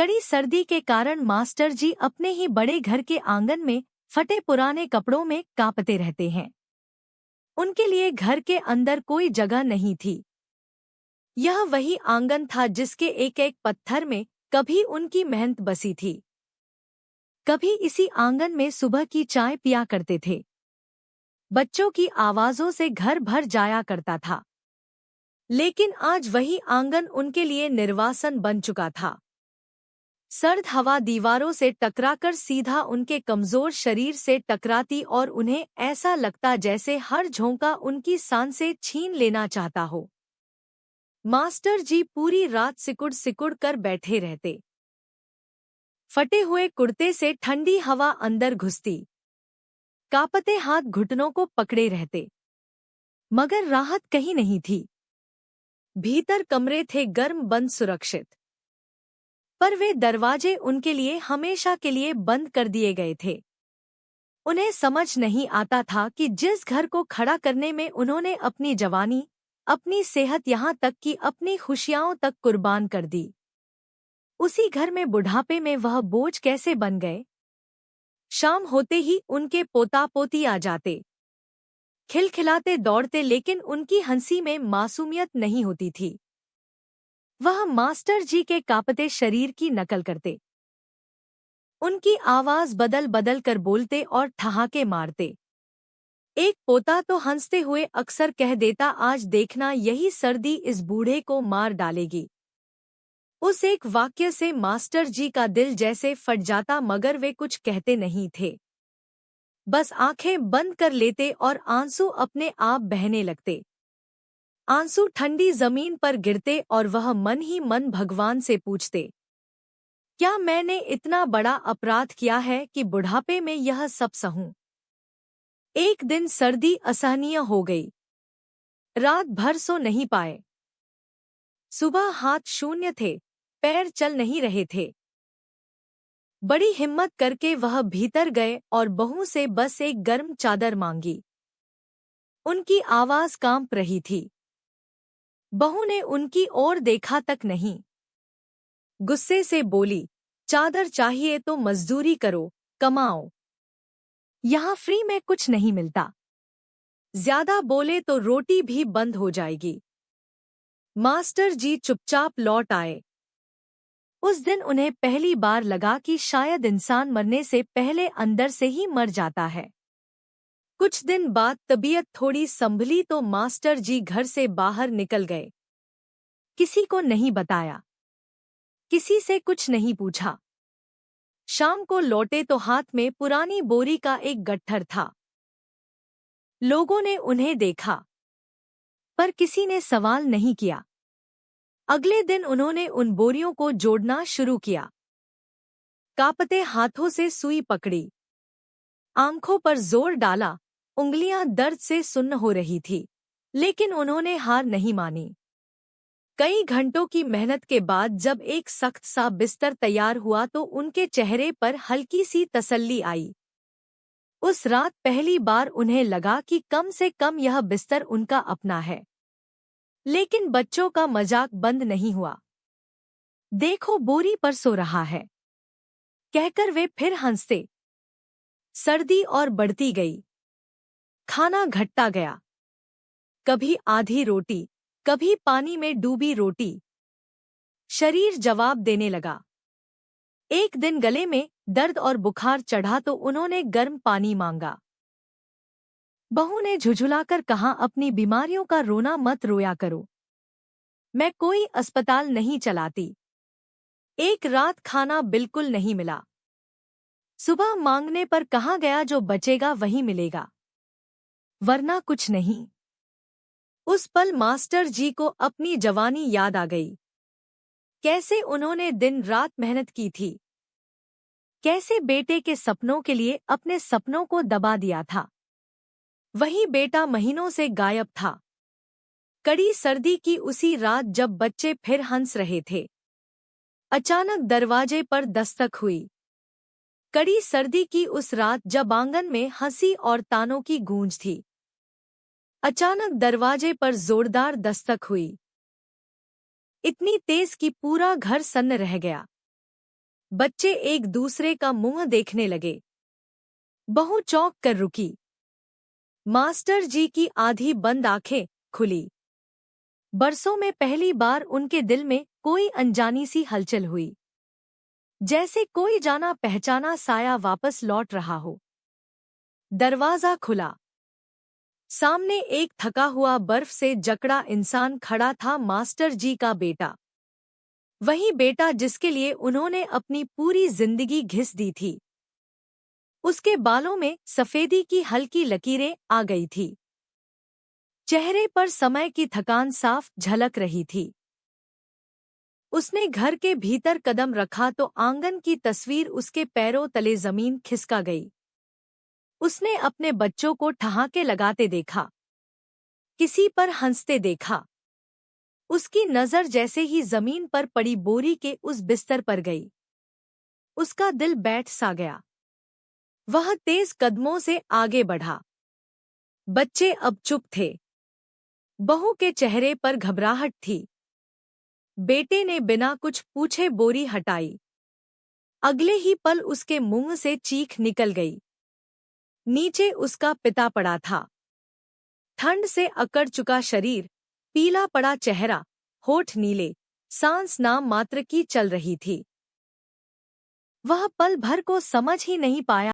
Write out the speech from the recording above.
कड़ी सर्दी के कारण मास्टर जी अपने ही बड़े घर के आंगन में फटे पुराने कपड़ों में कांपते रहते हैं। उनके लिए घर के अंदर कोई जगह नहीं थी। यह वही आंगन था जिसके एक एक पत्थर में कभी उनकी मेहनत बसी थी। कभी इसी आंगन में सुबह की चाय पिया करते थे। बच्चों की आवाजों से घर भर जाया करता था। लेकिन आज वही आंगन उनके लिए निर्वासन बन चुका था। सर्द हवा दीवारों से टकराकर सीधा उनके कमजोर शरीर से टकराती और उन्हें ऐसा लगता जैसे हर झोंका उनकी सांसें छीन लेना चाहता हो। मास्टर जी पूरी रात सिकुड़ सिकुड़ कर बैठे रहते। फटे हुए कुर्ते से ठंडी हवा अंदर घुसती। कांपते हाथ घुटनों को पकड़े रहते, मगर राहत कहीं नहीं थी। भीतर कमरे थे गर्म बंद सुरक्षित, पर वे दरवाजे उनके लिए हमेशा के लिए बंद कर दिए गए थे। उन्हें समझ नहीं आता था कि जिस घर को खड़ा करने में उन्होंने अपनी जवानी, अपनी सेहत, यहाँ तक कि अपनी खुशियां तक कुर्बान कर दी, उसी घर में बुढ़ापे में वह बोझ कैसे बन गए। शाम होते ही उनके पोता पोती आ जाते, खिलखिलाते दौड़ते, लेकिन उनकी हंसी में मासूमियत नहीं होती थी। वह मास्टर जी के कांपते शरीर की नकल करते, उनकी आवाज बदल बदल कर बोलते और ठहाके मारते। एक पोता तो हंसते हुए अक्सर कह देता, आज देखना यही सर्दी इस बूढ़े को मार डालेगी। उस एक वाक्य से मास्टर जी का दिल जैसे फट जाता, मगर वे कुछ कहते नहीं थे। बस आंखें बंद कर लेते और आंसू अपने आप बहने लगते। आंसू ठंडी जमीन पर गिरते और वह मन ही मन भगवान से पूछते, क्या मैंने इतना बड़ा अपराध किया है कि बुढ़ापे में यह सब सहूं। एक दिन सर्दी असहनीय हो गई। रात भर सो नहीं पाए। सुबह हाथ शून्य थे, पैर चल नहीं रहे थे। बड़ी हिम्मत करके वह भीतर गए और बहू से बस एक गर्म चादर मांगी। उनकी आवाज कांप रही थी। बहू ने उनकी ओर देखा तक नहीं। गुस्से से बोली, चादर चाहिए तो मजदूरी करो, कमाओ। यहाँ फ्री में कुछ नहीं मिलता। ज्यादा बोले तो रोटी भी बंद हो जाएगी। मास्टर जी चुपचाप लौट आए। उस दिन उन्हें पहली बार लगा कि शायद इंसान मरने से पहले अंदर से ही मर जाता है। कुछ दिन बाद तबीयत थोड़ी संभली तो मास्टर जी घर से बाहर निकल गए। किसी को नहीं बताया, किसी से कुछ नहीं पूछा। शाम को लौटे तो हाथ में पुरानी बोरी का एक गट्ठर था। लोगों ने उन्हें देखा, पर किसी ने सवाल नहीं किया। अगले दिन उन्होंने उन बोरियों को जोड़ना शुरू किया। कांपते हाथों से सुई पकड़ी, आंखों पर जोर डाला, उंगलियां दर्द से सुन्न हो रही थी, लेकिन उन्होंने हार नहीं मानी। कई घंटों की मेहनत के बाद जब एक सख्त सा बिस्तर तैयार हुआ तो उनके चेहरे पर हल्की सी तसल्ली आई। उस रात पहली बार उन्हें लगा कि कम से कम यह बिस्तर उनका अपना है। लेकिन बच्चों का मजाक बंद नहीं हुआ। देखो, बोरी पर सो रहा है, कहकर वे फिर हंसते। सर्दी और बढ़ती गई। खाना घटता गया। कभी आधी रोटी, कभी पानी में डूबी रोटी। शरीर जवाब देने लगा। एक दिन गले में दर्द और बुखार चढ़ा तो उन्होंने गर्म पानी मांगा। बहू ने झुझुलाकर कहा, अपनी बीमारियों का रोना मत रोया करो, मैं कोई अस्पताल नहीं चलाती। एक रात खाना बिल्कुल नहीं मिला। सुबह मांगने पर कहा गया, जो बचेगा वही मिलेगा, वरना कुछ नहीं। उस पल मास्टर जी को अपनी जवानी याद आ गई। कैसे उन्होंने दिन रात मेहनत की थी, कैसे बेटे के सपनों के लिए अपने सपनों को दबा दिया था। वही बेटा महीनों से गायब था। कड़ी सर्दी की उसी रात जब बच्चे फिर हंस रहे थे, अचानक दरवाजे पर दस्तक हुई। कड़ी सर्दी की उस रात जब आंगन में हंसी और तानों की गूंज थी, अचानक दरवाजे पर जोरदार दस्तक हुई, इतनी तेज कि पूरा घर सन्न रह गया। बच्चे एक दूसरे का मुंह देखने लगे। बहू चौंक कर रुकी। मास्टर जी की आधी बंद आंखें खुली। बरसों में पहली बार उनके दिल में कोई अनजानी सी हलचल हुई, जैसे कोई जाना पहचाना साया वापस लौट रहा हो। दरवाजा खुला। सामने एक थका हुआ बर्फ से जकड़ा इंसान खड़ा था, मास्टर जी का बेटा। वही बेटा जिसके लिए उन्होंने अपनी पूरी जिंदगी घिस दी थी। उसके बालों में सफेदी की हल्की लकीरें आ गई थी। चेहरे पर समय की थकान साफ झलक रही थी। उसने घर के भीतर कदम रखा तो आंगन की तस्वीर उसके पैरों तले जमीन खिसका गई। उसने अपने बच्चों को ठहाके लगाते देखा, किसी पर हंसते देखा। उसकी नजर जैसे ही जमीन पर पड़ी बोरी के उस बिस्तर पर गई, उसका दिल बैठ सा गया। वह तेज कदमों से आगे बढ़ा। बच्चे अब चुप थे। बहू के चेहरे पर घबराहट थी। बेटे ने बिना कुछ पूछे बोरी हटाई। अगले ही पल उसके मुंह से चीख निकल गई। नीचे उसका पिता पड़ा था। ठंड से अकड़ चुका शरीर, पीला पड़ा चेहरा, होठ नीले, सांस नाम मात्र की चल रही थी। वह पल भर को समझ ही नहीं पाया